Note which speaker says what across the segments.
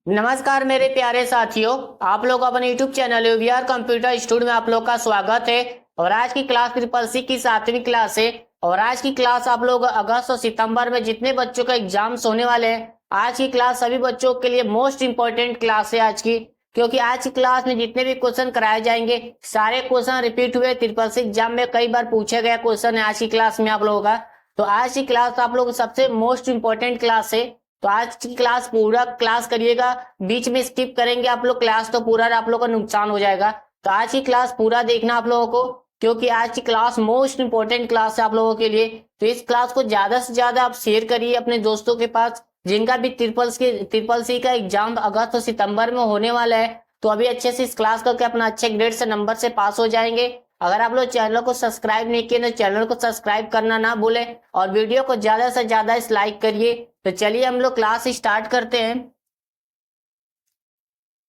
Speaker 1: नमस्कार मेरे प्यारे साथियों, आप लोग अपने YouTube channel VR computer studio में आप लोग का स्वागत है। और आज की क्लास ट्रिपल सी की 7वीं क्लास है। और आज की क्लास आप लोग अगस्त और सितंबर में जितने बच्चों का एग्जाम्स होने वाले हैं, आज की क्लास सभी बच्चों के लिए मोस्ट इंपॉर्टेंट क्लास है आज की। क्योंकि आज की क्लास में जितने भी क्वेश्चन कराए जाएंगे सारे क्वेश्चन रिपीट हुए ट्रिपल सी एग्जाम में कई बार पूछे गए क्वेश्चन है आज की क्लास में आप लोगों का। तो आज की क्लास आप लोग सबसे मोस्ट इंपॉर्टेंट क्लास है। तो आज की क्लास पूरा क्लास करिएगा, बीच में स्किप करेंगे आप लोग क्लास तो पूरा आप लोग का नुकसान हो जाएगा। तो आज की क्लास पूरा देखना आप लोगों को, क्योंकि आज की क्लास मोस्ट इंपॉर्टेंट क्लास है आप लोगों के लिए। तो इस क्लास को ज्यादा से ज्यादा आप शेयर करिए अपने दोस्तों के पास जिनका भी ट्रिपल सी का एग्जाम अगस्त और सितंबर में होने वाला है। तो अभी अच्छे से इस क्लास करके अपना अच्छे ग्रेड से नंबर से पास हो जाएंगे। अगर आप लोग चैनल को सब्सक्राइब नहीं किए तो चैनल को सब्सक्राइब करना ना भूलें और वीडियो को ज्यादा से ज्यादा इस लाइक करिए। तो चलिए हम लोग क्लास स्टार्ट करते हैं।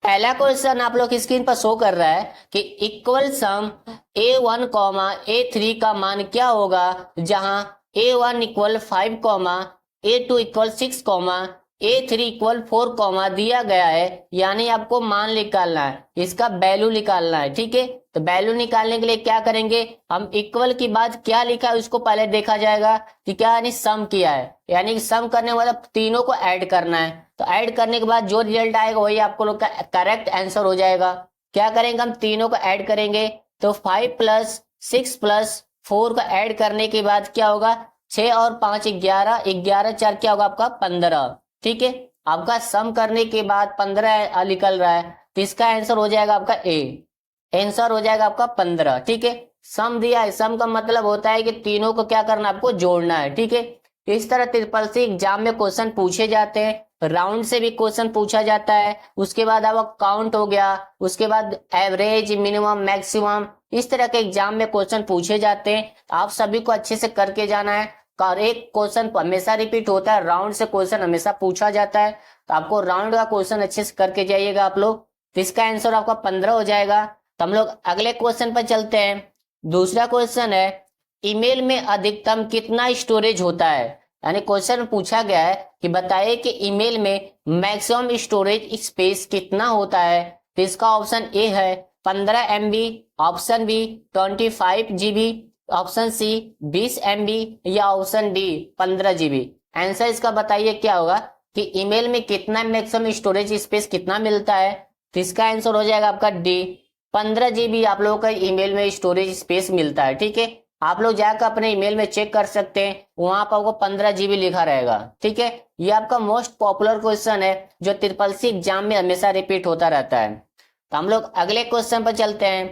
Speaker 1: पहला क्वेश्चन आप लोग स्क्रीन पर शो कर रहा है कि इक्वल सम a1 कॉमा a3 का मान क्या होगा, जहां a1 equal 5 comma a2 equal 6 comma a3 equal 4 comma दिया गया है। यानी आपको मान निकालना है, इसका वैल्यू निकालना है। ठीक है, तो वैल्यू निकालने के लिए क्या करेंगे, हम इक्वल की बाद क्या लिखा है उसको पहले देखा जाएगा कि क्या यानी सम किया है, यानी सम करने वाला तीनों को ऐड करना है। तो ऐड करने के बाद जो रिजल्ट आएगा वही आपको लोग का करेक्ट आंसर हो जाएगा। क्या करेंगे, हम तीनों को ऐड करेंगे। तो 5 प्लस 6 प्लस 4 का ऐड करने के बाद क्या होगा, 6 और 5 11, 11 4 क्या होगा आपका 15। ठीक है, आपका सम करने के बाद 15 निकल रहा है, तो इसका आंसर हो जाएगा आपका ए, आंसर हो जाएगा आपका 15। ठीक है, सम दिया है, सम का मतलब होता है कि तीनों को क्या करना है, आपको जोड़ना है। ठीक है, इस तरह ट्रिपल सी एग्जाम में क्वेश्चन पूछे जाते हैं, राउंड से भी क्वेश्चन पूछा जाता है, उसके बाद आपका काउंट हो गया, उसके बाद एवरेज मिनिमम मैक्सिमम, इस तरह के एग्जाम में क्वेश्चन पूछे जाते हैं। आप सभी को अच्छे से करके जाना है। और एक क्वेश्चन हमेशा रिपीट होता है, राउंड से क्वेश्चन हमेशा पूछा जाता है, तो आपको राउंड का क्वेश्चन अच्छे से करके जाइएगा आप लोग। तो इसका आंसर आपका 15 हो जाएगा। तो हम लोग अगले क्वेश्चन पर चलते हैं। दूसरा क्वेश्चन है, ईमेल में अधिकतम कितना स्टोरेज होता है। यानी क्वेश्चन पूछा गया है कि बताइए कि ईमेल में मैक्सिमम स्टोरेज स्पेस कितना होता है। तो इसका ऑप्शन ए है 15 MB, option B 25 GB, option C 20 MB या ऑप्शन डी 15 GB। आंसर इसका बताइए क्या होगा कि ईमेल में कितना मैक्सिमम स्टोरेज स्पेस कितना मिलता है। तो इसका आंसर हो जाएगा आपका डी, 15 GB आप लोगों का ईमेल में स्टोरेज स्पेस मिलता है। ठीक है, आप लोग जाकर अपने ईमेल में चेक कर सकते हैं, वहां पर आपको 15 GB लिखा रहेगा। ठीक है, ये आपका मोस्ट पॉपुलर क्वेश्चन है जो ट्रिपल सी एग्जाम में हमेशा रिपीट होता रहता है। तो हम लोग अगले क्वेश्चन पर चलते हैं।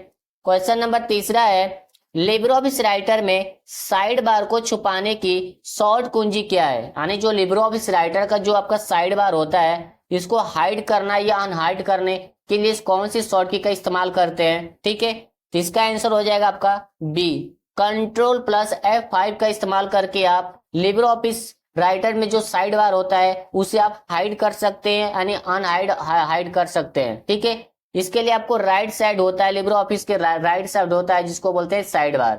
Speaker 1: क्वेश्चन नंबर तीसरा है, लिब्रे ऑफिस राइटर में साइड बार को छुपाने की शॉर्ट कुंजी क्या है। यानी जो लिब्रे ऑफिस राइटर का जो आपका साइड बार होता है, इसको हाइड करना या अनहाइड करने के लिए कौन सी शॉर्ट की का इस्तेमाल करते हैं। ठीक है, तो इसका आंसर हो जाएगा आपका बी, कंट्रोल प्लस F5 का इस्तेमाल करके आप लिब्रे ऑफिस राइटर में जो साइड बार होता है उसे आप हाइड कर सकते हैं, यानी अनहाइड हाइड कर सकते हैं। ठीक है, इसके लिए आपको राइट साइड होता है, लिब्रे ऑफिस के राइट साइड होता है जिसको बोलते हैं साइड बार।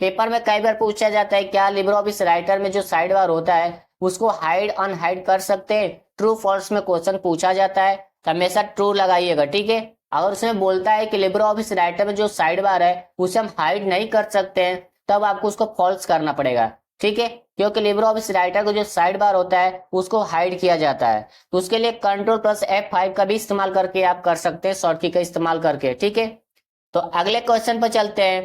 Speaker 1: पेपर में कई बार पूछा जाता है क्या लिब्रे ऑफिस राइटर में जो साइड बार होता है उसको हाइड अनहाइड कर सकते हैं। ट्रू फॉल्स में क्वेश्चन पूछा जाता है, तो हमेशा ट्रू लगाइएगा। ठीक है, अगर उसमें बोलता है कि लिब्रे ऑफिस राइटर में जो साइड बार है उसे हम हाइड नहीं कर सकते हैं, तब आपको उसको फॉल्स करना पड़ेगा। ठीक है, क्योंकि लिब्रे ऑफिस राइटर का जो साइड बार होता है उसको हाइड किया जाता है, तो उसके लिए कंट्रोल प्लस F5 का भी इस्तेमाल करके आप कर सकते हैं, शॉर्ट की का इस्तेमाल करके। ठीक है, तो अगले क्वेश्चन पर चलते हैं।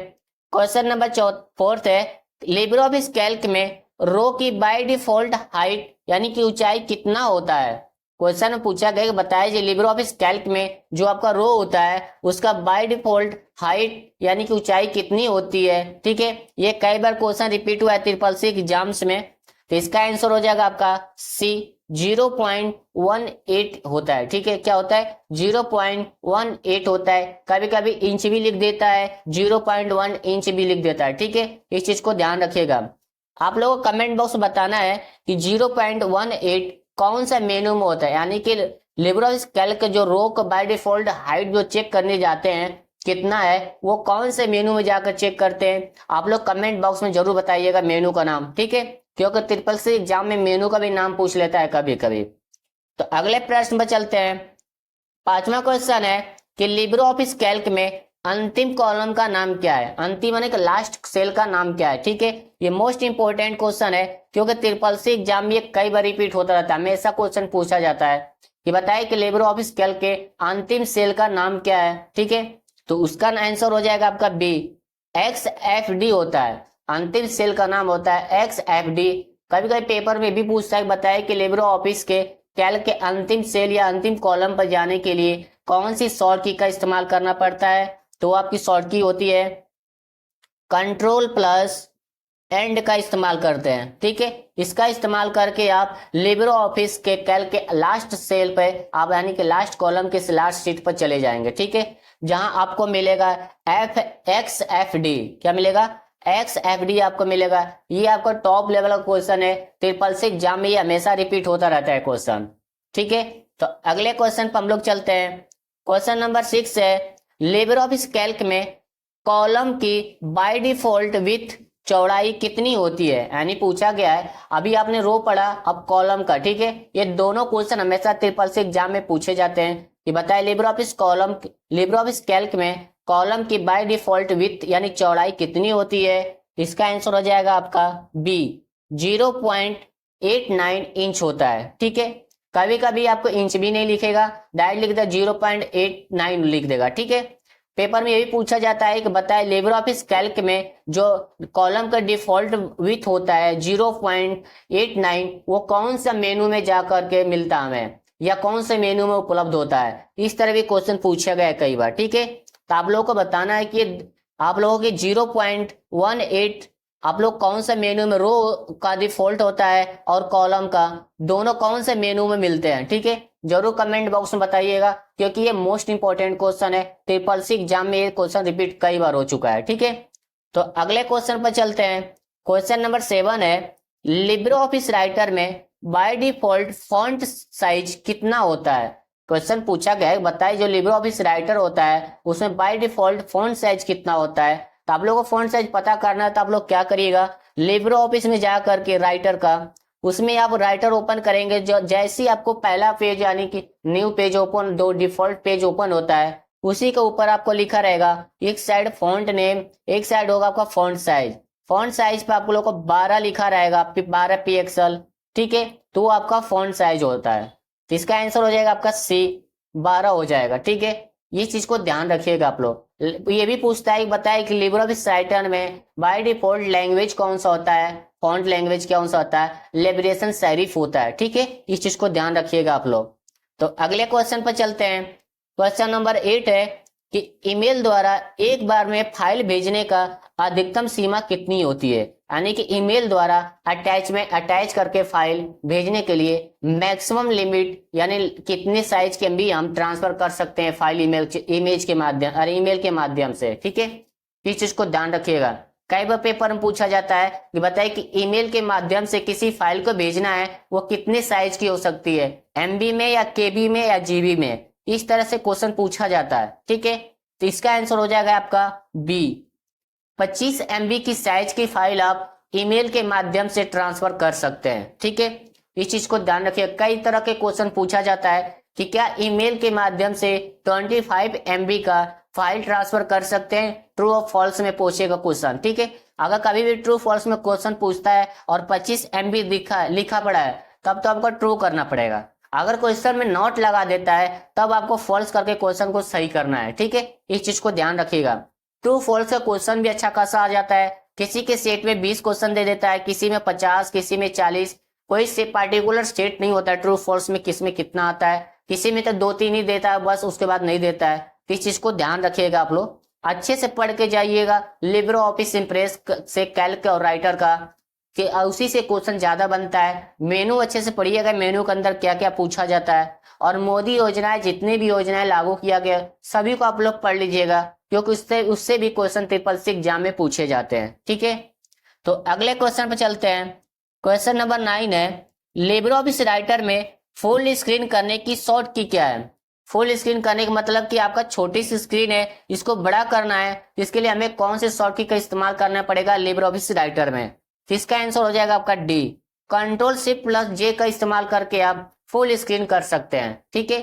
Speaker 1: क्वेश्चन नंबर 4 है, लिब्रे ऑफिस कैल्क में रो की बाय डिफॉल्ट हाइट यानी कि ऊंचाई कितना होता है। क्वेश्चन में पूछा गया कि बताइए लिब्रे ऑफिस कैल्क में जो आपका रो होता है उसका बाय डिफॉल्ट हाइट यानी कि ऊंचाई कितनी होती है। ठीक है, ये कई बार क्वेश्चन रिपीट हुआ है ट्रिपल सी एग्जाम्स में, तो इसका आंसर हो जाएगा आपका सी, 0.18 होता है। ठीक है, क्या होता है 0.18 होता है, कभी कभी इंच भी लिख देता है, 0.1 इंच भी लिख देता है। ठीक है, इस चीज को ध्यान रखिएगा। आप लोगों को कमेंट बॉक्स में बताना है कि 0.18 कौन सा मेनू में होता है, यानी कि लिब्रे ऑफिस कैल्क जो रो का बाय डिफॉल्ट हाइट जो चेक करने जाते हैं कितना है, वो कौन से मेनू में जाकर चेक करते हैं। आप लोग कमेंट बॉक्स में जरूर बताइएगा मेनू का नाम। ठीक है, क्योंकि ट्रिपल सी एग्जाम में मेनू का भी नाम पूछ लेता है कभी कभी। तो अगले प्रश्न पर चलते हैं। पांचवा क्वेश्चन है कि लिब्रे ऑफिस कैल्क में अंतिम कॉलम का नाम क्या है, अंतिम यानी कि लास्ट सेल का नाम क्या है। ठीक है, ये मोस्ट इंपोर्टेंट क्वेश्चन है क्योंकि ट्रिपल सी एग्जाम में ये कई बार रिपीट होता रहता है, हमेशा क्वेश्चन पूछा जाता है कि बताइए कि लिब्रे ऑफिस कैल्क के अंतिम सेल का नाम क्या है। ठीक है, तो उसका आंसर हो जाएगा आपका बी, XFD होता है, अंतिम सेल का नाम होता है XFD। कभी कभी पेपर में भी पूछता है, बताए कि लिब्रे ऑफिस के कैल्क के अंतिम सेल या अंतिम कॉलम पर जाने के लिए कौन सी शॉर्ट की का इस्तेमाल करना पड़ता है, तो आपकी शॉर्ट की होती है कंट्रोल प्लस एंड का इस्तेमाल करते हैं। ठीक है, इसका इस्तेमाल करके आप लिब्रे ऑफिस के कैल्क के लास्ट सेल पे आप यानी कि लास्ट कॉलम के लास्ट शीट पर चले जाएंगे। ठीक है, जहां आपको मिलेगा XFD, क्या मिलेगा, XFD आपको मिलेगा। ये आपका टॉप लेवल का क्वेश्चन है, ट्रिपल सी एग्जाम में ये हमेशा रिपीट होता रहता है क्वेश्चन। ठीक है, तो अगले क्वेश्चन पर हम लोग चलते हैं। क्वेश्चन नंबर 6 है लिब्रे ऑफिस कैल्क में कॉलम की बाय डिफॉल्ट विथ चौड़ाई कितनी होती है, यानी पूछा गया है, अभी आपने रो पढ़ा अब कॉलम का। ठीक है, ये दोनों क्वेश्चन हमेशा ट्रिपल सी एग्जाम में पूछे जाते हैं कि बताए लिब्रे ऑफिस कैल्क में कॉलम की बाय डिफॉल्ट विथ यानी चौड़ाई कितनी होती है। इसका आंसर हो जाएगा आपका बी, 0.89 इंच होता है। ठीक है, कभी कभी आपको इंच भी नहीं लिखेगा, डायरेक्ट लिख देगा 0.89 लिख देगा। ठीक है, पेपर में ये भी पूछा जाता है कि बताए लिब्रे ऑफिस कैल्क में जो कॉलम का डिफॉल्ट विथ होता है 0.89 वो कौन सा मेनू में जा करके मिलता है हमें, या कौन से मेनू में उपलब्ध होता है। इस तरह भी क्वेश्चन पूछा गया है कई बार। ठीक है, तो आप लोगों को बताना है कि आप लोगों की 0.18 आप लोग कौन सा मेनू में, रो का डिफॉल्ट होता है और कॉलम का, दोनों कौन से मेनू में मिलते हैं। ठीक है, जरूर कमेंट बॉक्स में बताइएगा क्योंकि ये मोस्ट इंपॉर्टेंट क्वेश्चन है, ट्रिपल सी एग्जाम में ये क्वेश्चन रिपीट कई बार हो चुका है। ठीक है, तो अगले क्वेश्चन पर चलते हैं। क्वेश्चन नंबर 7 है लिब्रे ऑफिस राइटर में बाय डिफॉल्ट फॉन्ट साइज कितना होता है। क्वेश्चन पूछा गया है, बताइए जो लिब्रे ऑफिस राइटर होता है उसमें बाय डिफॉल्ट फॉन्ट साइज कितना होता है। तो आप लोगों को फॉन्ट साइज पता करना है तो आप लोग क्या करिएगा, लिब्रे ऑफिस में जा करके राइटर का, उसमें आप राइटर ओपन करेंगे, जो जैसे ही आपको पहला पेज यानी कि न्यू पेज ओपन, दो डिफॉल्ट पेज ओपन होता है, उसी के ऊपर आपको लिखा रहेगा एक साइड फॉन्ट नेम, एक साइड होगा आपका फॉन्ट साइज। फॉन्ट साइज पे आप लोग को 12 लिखा रहेगा, 12 पिक्सल। ठीक है, तो आपका फॉन्ट साइज होता है, तो इसका आंसर हो जाएगा आपका सी, 12 हो जाएगा। ठीक है, ये चीज को ध्यान रखिएगा आप लोग। ये भी पूछता है, बताए कि लिब्रे ऑफिस राइटर में बाय डिफॉल्ट लैंग्वेज कौन सा होता है, फॉन्ट लैंग्वेज कौन सा होता है, लिबरेशन सेरिफ होता है। ठीक है, इस चीज को ध्यान रखिएगा आप लोग। तो अगले क्वेश्चन पर चलते हैं। क्वेश्चन नंबर 8 है कि ईमेल द्वारा एक बार में फाइल भेजने का अधिकतम सीमा कितनी होती है, यानी कि ईमेल द्वारा अटैच करके फाइल भेजने के लिए मैक्सिमम लिमिट यानी कितने साइज के एमबी हम ट्रांसफर कर सकते हैं फाइल ईमेल के माध्यम से। ठीक है, इस चीज को ध्यान रखिएगा। कई बार पेपर में पूछा जाता है कि बताइए कि ईमेल के माध्यम से किसी फाइल को भेजना है वो कितने साइज की हो सकती है, एमबी में या केबी में या जीबी में, इस तरह से क्वेश्चन पूछा जाता है। ठीक है, तो इसका आंसर हो जाएगा आपका बी, 25 एमबी की साइज की फाइल आप ईमेल के माध्यम से ट्रांसफर कर सकते हैं। ठीक है, इस चीज को ध्यान रखिए। कई तरह के क्वेश्चन पूछा जाता है कि क्या ईमेल के माध्यम से 25 एमबी का फाइल ट्रांसफर कर सकते हैं, ट्रू और फॉल्स में पूछेगा क्वेश्चन। ठीक है, अगर कभी भी ट्रू फॉल्स में क्वेश्चन पूछता है और 25 एमबी लिखा पड़ा है तब तो आपको ट्रू करना पड़ेगा। अगर क्वेश्चन में नॉट लगा देता है तब आपको फॉल्स करके क्वेश्चन को सही करना है। ठीक है, इस चीज को ध्यान रखिएगा। ट्रू फॉल्स का क्वेश्चन भी अच्छा खासा आ जाता है, किसी के सेट में 20 क्वेश्चन दे देता है, किसी में 50, किसी में 40, कोई से पार्टिकुलर स्टेट नहीं होता है ट्रू फॉल्स में किस में कितना आता है, किसी में तो 2-3 ही देता है बस, उसके बाद नहीं देता है। इस चीज को ध्यान रखिएगा आप लोग, अच्छे से पढ़ के जाइएगा लिब्रे ऑफिस इंप्रेस से कैल्क और राइटर का, कि उसी से क्वेश्चन ज्यादा बनता है। मेनू अच्छे से पढ़िएगा, मेनू के अंदर क्या क्या पूछा जाता है, और मोदी योजनाएं जितनी भी योजनाएं लागू किया गया सभी को आप लोग पढ़ लीजिएगा क्योंकि उससे भी क्वेश्चन ट्रिपल सी एग्जाम में पूछे जाते हैं। ठीक है, तो अगले क्वेश्चन पे चलते हैं। क्वेश्चन नंबर 9 है लिब्रे ऑफिस राइटर में फुल स्क्रीन करने की शॉर्ट की क्या है। फुल स्क्रीन करने का मतलब कि आपका छोटी सी स्क्रीन है, इसको बड़ा करना है, इसके लिए हमें कौन से शॉर्ट की का इस्तेमाल करना पड़ेगा लिब्रे ऑफिस राइटर में। तो इसका आंसर हो जाएगा आपका डी, कंट्रोल शिफ्ट प्लस जे का इस्तेमाल करके आप फुल स्क्रीन कर सकते हैं। ठीक है,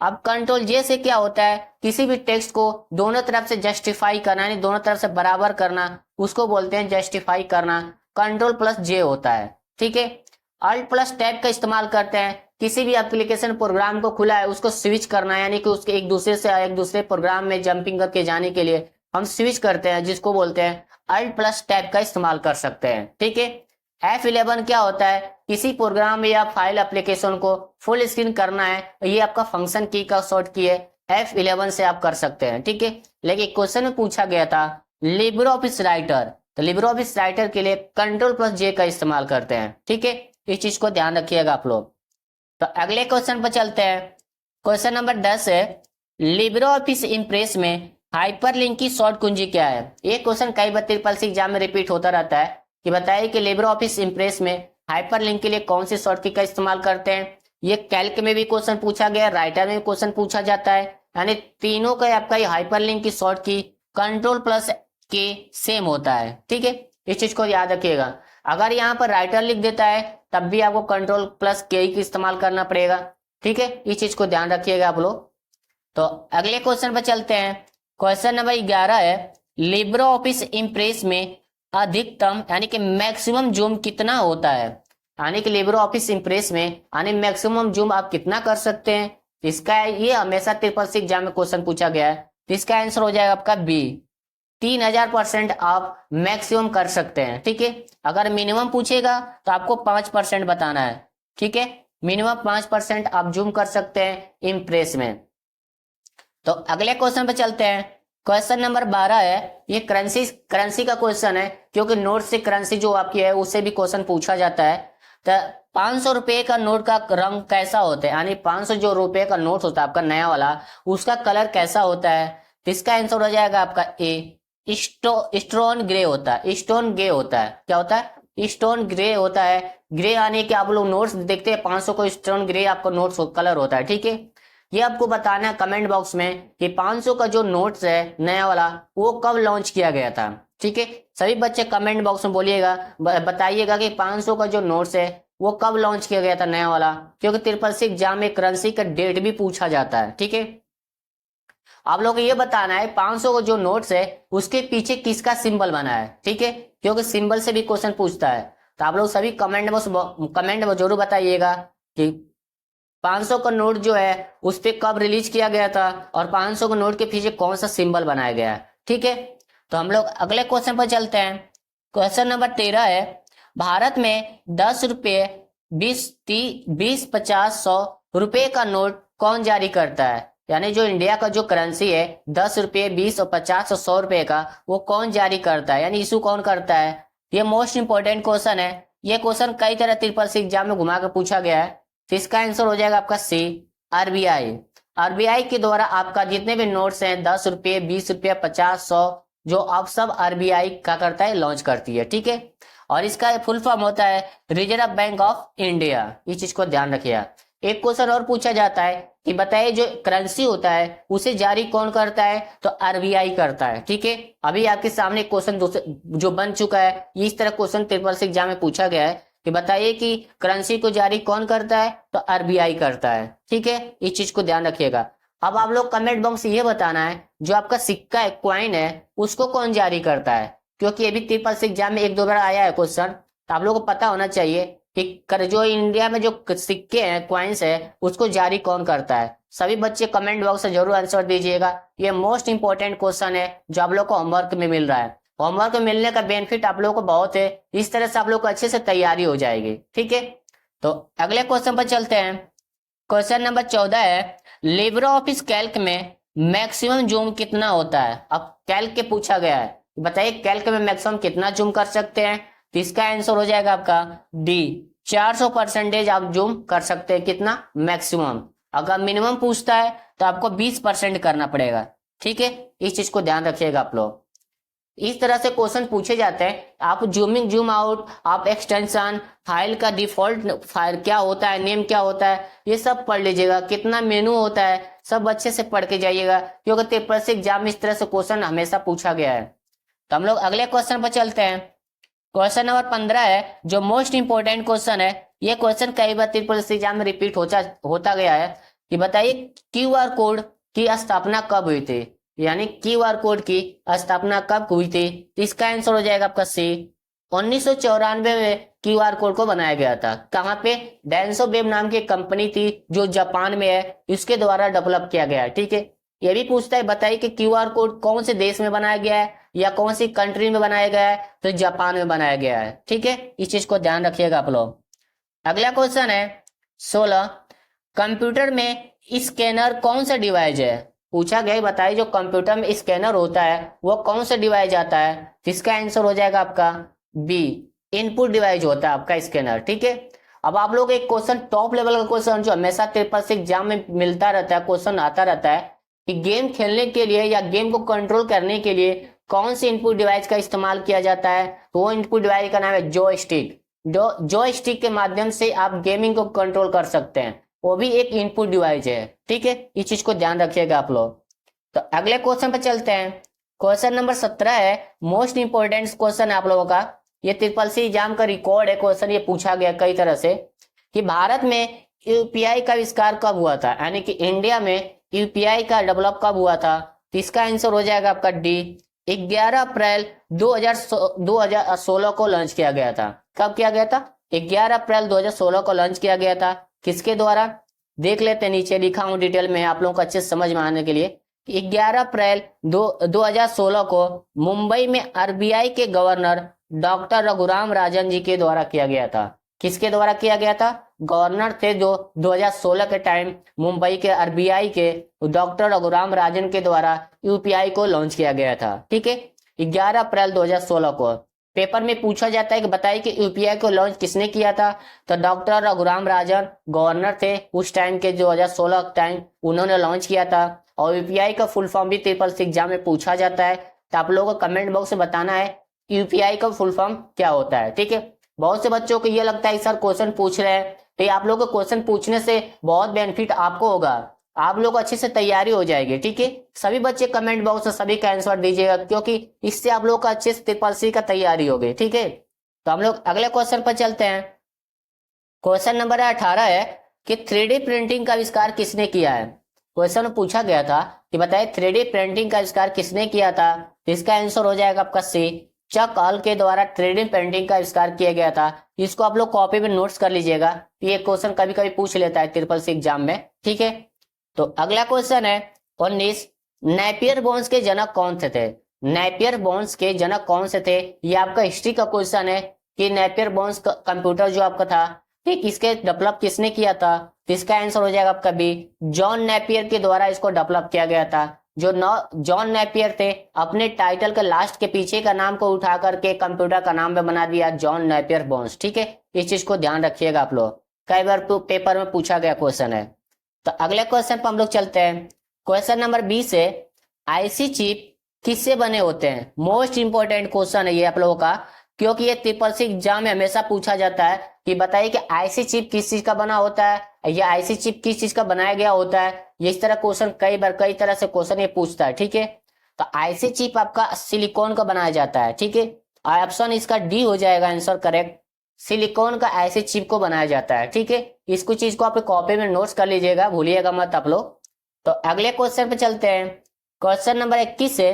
Speaker 1: अब कंट्रोल जे से क्या होता है, किसी भी टेक्स्ट को दोनों तरफ से जस्टिफाई करना, यानी दोनों तरफ से बराबर करना, उसको बोलते हैं जस्टिफाई करना। कंट्रोल प्लस जे होता है, ठीक है। अल्ट प्लस टैब का इस्तेमाल करते हैं, किसी भी एप्लीकेशन प्रोग्राम को खुला है उसको स्विच करना है, यानी कि उसके एक दूसरे से एक दूसरे प्रोग्राम में जंपिंग करके जाने के लिए हम स्विच करते हैं, जिसको बोलते हैं अल्ट प्लस टैब का इस्तेमाल कर सकते हैं, ठीक है। F11 क्या होता है, किसी प्रोग्राम या फाइल एप्लीकेशन को फुल स्क्रीन करना है, ये आपका फंक्शन की का शॉर्ट की है, F11 से आप कर सकते हैं, ठीक है। लेकिन क्वेश्चन में पूछा गया था लिब्रे ऑफिस राइटर, तो लिब्रे ऑफिस राइटर के लिए कंट्रोल प्लस जे का इस्तेमाल करते हैं, ठीक है। इस चीज को ध्यान रखिएगा आप लोग। तो अगले क्वेश्चन पर चलते हैं। क्वेश्चन नंबर 10 है, लिब्रे ऑफिस इंप्रेस में हाइपरलिंक की शॉर्ट कुंजी क्या है। ये क्वेश्चन कई बार ट्रिपल सी एग्जाम में रिपीट होता रहता है कि बताइए कि लिब्रे ऑफिस इंप्रेस में हाइपरलिंक के लिए कौन सी शॉर्ट की का इस्तेमाल करते हैं। ये कैल्क में भी क्वेश्चन पूछा गया, राइटर में भी क्वेश्चन पूछा जाता है, यानी तीनों का आपका ये हाइपरलिंक की शॉर्ट की कंट्रोल प्लस के सेम होता है, ठीक है। इस चीज को याद रखिएगा। अगर यहाँ पर राइटर लिख देता है तब भी आपको कंट्रोल प्लस के ही इस्तेमाल करना पड़ेगा, ठीक है। इस चीज को ध्यान रखिएगा आप लोग। तो अगले क्वेश्चन पर चलते हैं। क्वेश्चन नंबर 11 है, लिब्रे ऑफिस इंप्रेस में अधिकतम यानी कि मैक्सिमम जूम कितना होता है। यानी कि लिब्रे ऑफिस इंप्रेस में यानी मैक्सिमम जूम आप कितना कर सकते हैं। इसका ये हमेशा ट्रिपल सी एग्जाम में क्वेश्चन पूछा गया है, तो इसका आंसर हो जाएगा आपका बी, 3000% आप मैक्सिमम कर सकते हैं, ठीक है। अगर मिनिमम पूछेगा तो आपको 5% बताना है, ठीक है। मिनिमम 5% आप जूम कर सकते हैं इंप्रेस में। तो अगले क्वेश्चन पे चलते हैं। क्वेश्चन नंबर 12 है, ये करेंसी का क्वेश्चन है, क्योंकि नोट से करेंसी जो आपकी है उससे भी क्वेश्चन पूछा जाता है। तो 500 रुपए का नोट का रंग कैसा होता है, यानी 500 जो रुपए का नोट होता है आपका नया वाला, उसका कलर कैसा होता है। तो इसका आंसर हो जाएगा आपका ए, स्टोन ग्रे होता है। स्टोन ग्रे होता है, क्या होता है, स्टोन ग्रे होता है। ग्रे आने के आप लोग नोट्स देखते हैं 500 को स्टोन ग्रे आपका नोट्स कलर होता है, ठीक है। ये आपको बताना है कमेंट बॉक्स में कि 500 का जो नोट्स है नया वाला वो कब लॉन्च किया गया था, ठीक है। सभी बच्चे कमेंट बॉक्स में बोलिएगा, बताइएगा कि 500 का जो नोट्स है वो कब लॉन्च किया गया था नया वाला, क्योंकि ट्रिपल सी एग्जाम में करेंसी का डेट भी पूछा जाता है, ठीक है। आप लोग को ये बताना है 500 का जो नोट्स है उसके पीछे किसका सिंबल बना है, ठीक है, क्योंकि सिंबल से भी क्वेश्चन पूछता है। तो आप लोग सभी कमेंट में जरूर बताइएगा कि 500 का नोट जो है उस पे कब रिलीज किया गया था और 500 का नोट के पीछे कौन सा सिंबल बनाया गया है, ठीक है। तो हम लोग अगले क्वेश्चन पर चलते हैं। क्वेश्चन नंबर 13 है, भारत में 10 रुपये 20 50 100 रुपए का नोट कौन जारी करता है। यानी जो इंडिया का जो करेंसी है 10 रुपये 20 और 50 और 100 रुपए का, वो कौन जारी करता है, यानी इशू कौन करता है। ये मोस्ट इंपोर्टेंट क्वेश्चन है। ये क्वेश्चन कई तरह ट्रिपल सी एग्जाम में घुमा कर पूछा गया है। तो इसका आंसर हो जाएगा आपका सी, आरबीआई। आरबीआई के द्वारा आपका जितने भी नोट्स हैं 10 रुपये 20 रुपये 50 100 जो आप सब आरबीआई का करता है, लॉन्च करती है, ठीक है। और इसका फुल फॉर्म होता है रिजर्व बैंक ऑफ इंडिया। इस चीज को ध्यान रखिएगा। एक क्वेश्चन और पूछा जाता है कि बताइए जो करेंसी होता है उसे जारी कौन करता है, तो आरबीआई करता है, ठीक है। अभी आपके सामने क्वेश्चन जो बन चुका है, इस तरह क्वेश्चन ट्रिपल सी एग्जाम में पूछा गया है कि बताइए कि करेंसी को जारी कौन करता है, तो आरबीआई करता है, ठीक है। इस चीज को ध्यान रखिएगा। अब आप लोग कमेंट बॉक्स ये बताना है जो आपका सिक्का है, क्वाइन है, उसको कौन जारी करता है, क्योंकि ये भी ट्रिपल सी एग्जाम में 1-2 बार आया है क्वेश्चन। तो आप लोगों को पता होना चाहिए कि जो इंडिया में जो सिक्के हैं, क्वाइंस है, उसको जारी कौन करता है। सभी बच्चे कमेंट बॉक्स से जरूर आंसर दीजिएगा। ये मोस्ट इंपॉर्टेंट क्वेश्चन है जो आप लोग को होमवर्क में मिल रहा है। होमवर्क में मिलने का बेनिफिट आप लोगों को बहुत है, इस तरह से आप लोग को अच्छे से तैयारी हो जाएगी, ठीक है। तो अगले क्वेश्चन पर चलते हैं। क्वेश्चन नंबर 14 है, लिब्रे ऑफिस कैल्क में मैक्सिमम जूम कितना होता है। अब कैल्क के पूछा गया है, बताइए कैल्क में मैक्सिमम कितना जूम कर सकते हैं। तो इसका आंसर हो जाएगा आपका डी, 400% आप जूम कर सकते हैं, कितना, मैक्सिमम। अगर मिनिमम पूछता है तो आपको 20% करना पड़ेगा, ठीक है। इस चीज को ध्यान रखिएगा आप लोग। इस तरह से क्वेश्चन पूछे जाते हैं। आप जूमिंग जूम आउट, आप एक्सटेंशन, फाइल का डिफॉल्ट फाइल क्या होता है, नेम क्या होता है, ये सब पढ़ लीजिएगा। कितना मेनू होता है सब अच्छे से पढ़ के जाइएगा, क्योंकि ट्रिपल सी एग्जाम में इस तरह से क्वेश्चन हमेशा पूछा गया है। तो हम लोग अगले क्वेश्चन पर चलते हैं। क्वेश्चन नंबर 15 है, जो मोस्ट इंपोर्टेंट क्वेश्चन है। ये क्वेश्चन कई बार ट्रिपल सी एग्जाम में रिपीट होता गया है। कि बताइए क्यूआर कोड की स्थापना कब हुई थी, यानी क्यूआर कोड की स्थापना कब हुई थी। तो इसका आंसर हो जाएगा आपका सी, 1994 में क्यूआर कोड को बनाया गया था। कहाँ पे, डेंसो वेब नाम की कंपनी थी जो जापान में है, इसके द्वारा डेवलप किया गया है। ठीक है, ये भी पूछता है बताइए कि क्यूआर कोड कौन से देश में बनाया गया है या कौन सी कंट्री में बनाया गया है, तो जापान में बनाया गया है। ठीक है, इस चीज को ध्यान रखिएगा आप लोग। अगला क्वेश्चन है 16, कंप्यूटर में स्कैनर कौन सा डिवाइस है। पूछा गया है बताइए जो कंप्यूटर में स्कैनर होता है वो कौन सा डिवाइस आता है। तो इसका आंसर हो जाएगा आपका बी, इनपुट डिवाइस होता है आपका स्कैनर। ठीक है, अब आप लोग एक क्वेश्चन टॉप लेवल का क्वेश्चन जो हमेशा ट्रिपल सी एग्जाम में मिलता रहता है, क्वेश्चन आता रहता है कि गेम खेलने के लिए या गेम को कंट्रोल करने के लिए कौन से इनपुट डिवाइस का इस्तेमाल किया जाता है। तो वो इनपुट डिवाइस का नाम है जॉयस्टिक। जॉयस्टिक के माध्यम से आप गेमिंग को कंट्रोल कर सकते हैं, वो भी एक इनपुट डिवाइस है। ठीक है, इस चीज को ध्यान रखिएगा आप लोग। तो अगले क्वेश्चन पे चलते हैं। क्वेश्चन नंबर 17 है, मोस्ट इंपोर्टेंट क्वेश्चन है आप लोगों का, ये ट्रिपल सी एग्जाम का रिकॉर्ड है क्वेश्चन, ये पूछा गया कई तरह से कि भारत में यूपीआई का आविष्कार कब हुआ था, यानी कि इंडिया में यूपीआई का डेवलप कब हुआ था। तो इसका आंसर हो जाएगा आपका डी, 11 अप्रैल 2016 को लॉन्च किया गया था। कब किया गया था, 11 अप्रैल 2016 को लॉन्च किया गया था। किसके द्वारा, देख लेते हैं, नीचे लिखा हूं डिटेल में आप लोगों को अच्छे से समझ में आने के लिए। 11 अप्रैल 2016 को मुंबई में आरबीआई के गवर्नर डॉक्टर रघुराम राजन जी के द्वारा किया गया था। किसके द्वारा किया गया था, गवर्नर थे जो 2016 के टाइम मुंबई के आरबीआई के डॉक्टर रघुराम राजन के द्वारा यूपीआई को लॉन्च किया गया था। ठीक है, 11 अप्रैल 2016 को। पेपर में पूछा जाता है कि बताइए कि यूपीआई को लॉन्च किसने किया था। तो डॉक्टर रघुराम राजन गवर्नर थे उस टाइम के, 2016 टाइम उन्होंने लॉन्च किया था। और यूपीआई का फुल फॉर्म भी ट्रिपल सी एग्जाम में पूछा जाता है, तो आप लोगों को कमेंट बॉक्स में बताना है यूपीआई का फुल फॉर्म क्या होता है। ठीक है, बहुत से बच्चों को ये लगता है सर क्वेश्चन पूछ रहे हैं, तो आप लोगों को क्वेश्चन पूछने से बहुत बेनिफिट आपको होगा, आप लोग अच्छे से तैयारी हो जाएगी। ठीक है, सभी बच्चे कमेंट बॉक्स में सभी का आंसर दीजिएगा, क्योंकि इससे आप लोग का अच्छे से ट्रिपल सी का तैयारी होगी। ठीक है, तो हम लोग अगले क्वेश्चन पर चलते हैं। क्वेश्चन नंबर 18 है कि 3D प्रिंटिंग का आविष्कार किसने किया है। क्वेश्चन में पूछा गया था कि बताइए 3D प्रिंटिंग का आविष्कार किसने किया था। तो इसका आंसर हो जाएगा आपका सी, चक हॉल के द्वारा 3D प्रिंटिंग का आविष्कार किया गया था। इसको आप लोग कॉपी में नोट्स कर लीजिएगा, ये क्वेश्चन कभी कभी पूछ लेता है ट्रिपल सी एग्जाम में। ठीक है, तो अगला क्वेश्चन है 19, नेपियर बोन्स के जनक कौन से थे। नेपियर बोन्स के जनक कौन से थे, ये आपका हिस्ट्री का क्वेश्चन है कि नेपियर बोन्स कंप्यूटर जो आपका था, ठीक, इसके डेवलप किसने किया था। तो इसका आंसर हो जाएगा आपका बी, जॉन नेपियर के द्वारा इसको डेवलप किया गया था। जो जॉन नेपियर थे अपने टाइटल के लास्ट के पीछे का नाम को उठा करके कंप्यूटर का नाम में बना दिया जॉन नेपियर बोन्स। ठीक है, इस चीज को ध्यान रखिएगा आप लोग, कई बार पेपर में पूछा गया क्वेश्चन है। तो अगले क्वेश्चन पर हम लोग चलते हैं। क्वेश्चन नंबर 20 है, आईसी चिप किससे बने होते हैं। मोस्ट इंपोर्टेंट क्वेश्चन है ये आप लोगों का, क्योंकि ये ट्रिपल सी एग्जाम में हमेशा पूछा जाता है कि बताइए कि आईसी चिप किस चीज का बना होता है या आईसी चिप किस चीज का बनाया गया होता है। ये इस तरह क्वेश्चन कई बार कई तरह से क्वेश्चन ये पूछता है। ठीक है, तो आईसी चिप आपका सिलिकॉन का बनाया जाता है। ठीक है, ऑप्शन इसका डी हो जाएगा आंसर करेक्ट, सिलिकॉन का आईसी चिप को बनाया जाता है। ठीक है, इसको चीज को आप कॉपी में नोट्स कर लीजिएगा, भूलिएगा मत आप लोग। तो अगले क्वेश्चन पे चलते हैं। क्वेश्चन नंबर 21 है,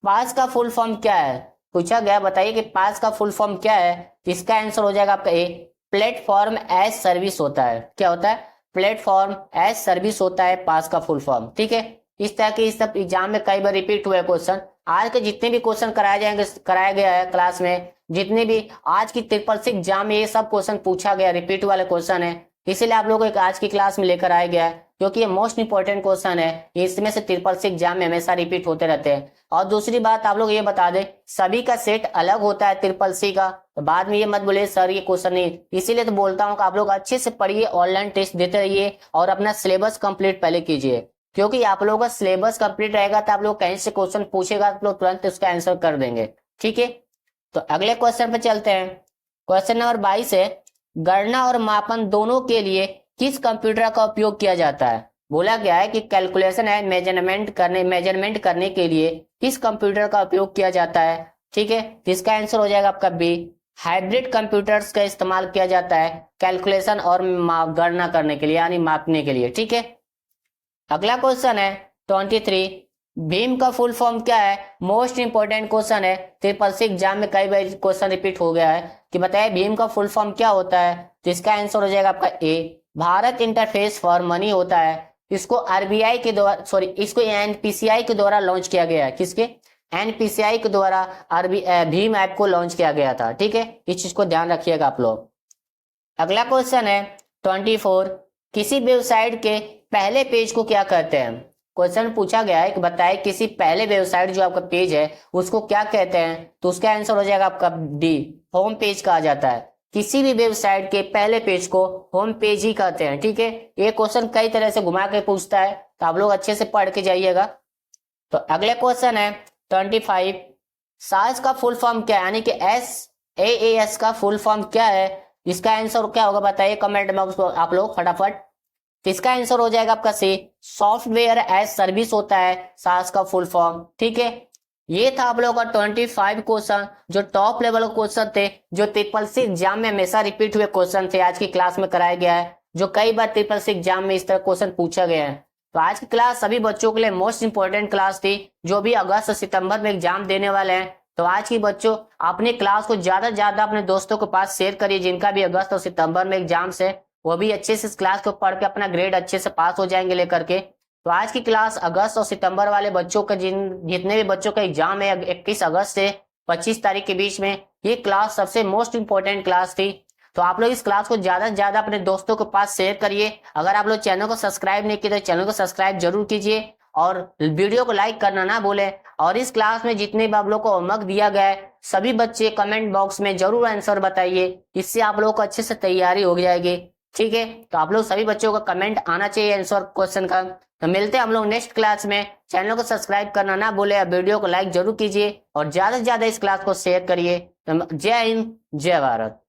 Speaker 1: पास का फुल फॉर्म क्या है। पूछा गया बताइए कि पास का फुल फॉर्म क्या है। इसका आंसर हो जाएगा आपका ए, प्लेटफॉर्म एज सर्विस होता है। क्या होता है, प्लेटफॉर्म एज सर्विस होता है पास का फुल फॉर्म। ठीक है, इस तरह के इस सब एग्जाम में कई बार रिपीट हुए क्वेश्चन। आज के जितने भी क्वेश्चन कराया गया है क्लास में, जितने भी आज की ट्रिपल सी एग्जाम में ये सब क्वेश्चन पूछा गया, रिपीट वाले क्वेश्चन है, इसीलिए आप लोगों को आज की क्लास में लेकर आया गया है, क्योंकि ये मोस्ट इंपोर्टेंट क्वेश्चन है, इसमें से ट्रिपल सी एग्जाम में हमेशा रिपीट होते रहते हैं। और दूसरी बात आप लोग ये बता दें, सभी का सेट अलग होता है ट्रिपल सी का, तो बाद में ये मत बोले सर ये क्वेश्चन नहीं, इसीलिए तो बोलता हूँ कि आप लोग अच्छे से पढ़िए, ऑनलाइन टेस्ट देते रहिए और अपना सिलेबस कंप्लीट पहले कीजिए, क्योंकि आप लोगों का सिलेबस कंप्लीट रहेगा तो आप लोग कहीं से क्वेश्चन पूछेगा आप लोग तुरंत उसका आंसर कर देंगे। ठीक है, तो अगले क्वेश्चन पे चलते हैं। क्वेश्चन नंबर 22 है, गणना और मापन दोनों के लिए किस कंप्यूटर का उपयोग किया जाता है। बोला गया है कि कैलकुलेशन एंड मेजरमेंट करने के लिए किस कंप्यूटर का उपयोग किया जाता है। ठीक है, इसका आंसर हो जाएगा आपका बी, हाइब्रिड कंप्यूटर्स का इस्तेमाल किया जाता है कैलकुलेशन और गणना करने के लिए, यानी मापने के लिए। ठीक है, अगला क्वेश्चन है 23, भीम का फुल फॉर्म क्या है? मोस्ट इंपोर्टेंट क्वेश्चन है, ट्रिपल सी एग्जाम में कई बार क्वेश्चन रिपीट हो गया है कि बताइए भीम का फुल फॉर्म क्या होता है। तो इसका आंसर हो जाएगा आपका ए, भारत इंटरफेस फॉर मनी होता है। इसको आरबीआई के द्वारा, सॉरी, इसको एनपीसीआई के द्वारा लॉन्च किया गया है। किसके? एनपीसीआई के द्वारा भीम ऐप को लॉन्च किया गया था। ठीक है, इस चीज को ध्यान रखिएगा आप लोग। अगला क्वेश्चन है 24, किसी वेबसाइट के पहले पेज को क्या कहते हैं? क्वेश्चन पूछा गया है कि बताए किसी पहले वेबसाइट जो आपका पेज है उसको क्या कहते हैं। तो उसका आंसर हो जाएगा आपका डी, होम पेज कहा जाता है। किसी भी वेबसाइट के पहले पेज को होम पेज ही कहते हैं। ठीक है, ये क्वेश्चन कई तरह से घुमा के पूछता है, तो आप लोग अच्छे से पढ़ के जाइएगा। तो अगले क्वेश्चन है 25, सास का फुल फॉर्म क्या है, यानी कि SaaS का फुल फॉर्म क्या है? इसका आंसर क्या होगा बताइए कमेंट बॉक्स में आप लोग फटाफट। तो इसका आंसर हो जाएगा आपका सी, सॉफ्टवेयर एज सर्विस होता है सास का फुल फॉर्म। ठीक है, ये था आप लोगों का 25 क्वेश्चन जो टॉप लेवल के क्वेश्चन थे, जो ट्रिपल सी एग्जाम में हमेशा रिपीट हुए क्वेश्चन थे, आज की क्लास में कराया गया है, जो कई बार ट्रिपल सी एग्जाम में इस तरह क्वेश्चन पूछा गया है। तो आज की क्लास सभी बच्चों के लिए मोस्ट इंपोर्टेंट क्लास थी, जो भी अगस्त और सितंबर में एग्जाम देने वाले हैं। तो आज की बच्चों अपने क्लास को ज्यादा से ज्यादा अपने दोस्तों के पास शेयर करिए, जिनका भी अगस्त और सितंबर में एग्जाम्स है, वो भी अच्छे से इस क्लास को पढ़ के अपना ग्रेड अच्छे से पास हो जाएंगे लेकर के। तो आज की क्लास अगस्त और सितंबर वाले बच्चों का जितने भी बच्चों का एग्जाम है 21 अगस्त से 25 तारीख के बीच में, ये क्लास सबसे मोस्ट इंपोर्टेंट क्लास थी। तो आप लोग इस क्लास को ज्यादा से ज्यादा अपने दोस्तों के पास शेयर करिए। अगर आप लोग चैनल को सब्सक्राइब नहीं किए तो चैनल को सब्सक्राइब जरूर कीजिए और वीडियो को लाइक करना ना भूलें। और इस क्लास में जितने भी आप लोग को होमवर्क दिया गया है सभी बच्चे कमेंट बॉक्स में जरूर आंसर बताइए, इससे आप लोगों को अच्छे से तैयारी हो जाएगी। ठीक है, तो आप लोग सभी बच्चों का कमेंट आना चाहिए आंसर क्वेश्चन का। तो मिलते हैं हम लोग नेक्स्ट क्लास में। चैनल को सब्सक्राइब करना ना भूले, वीडियो को लाइक जरूर कीजिए और ज्यादा से ज्यादा इस क्लास को शेयर करिए। तो जय हिंद, जय भारत।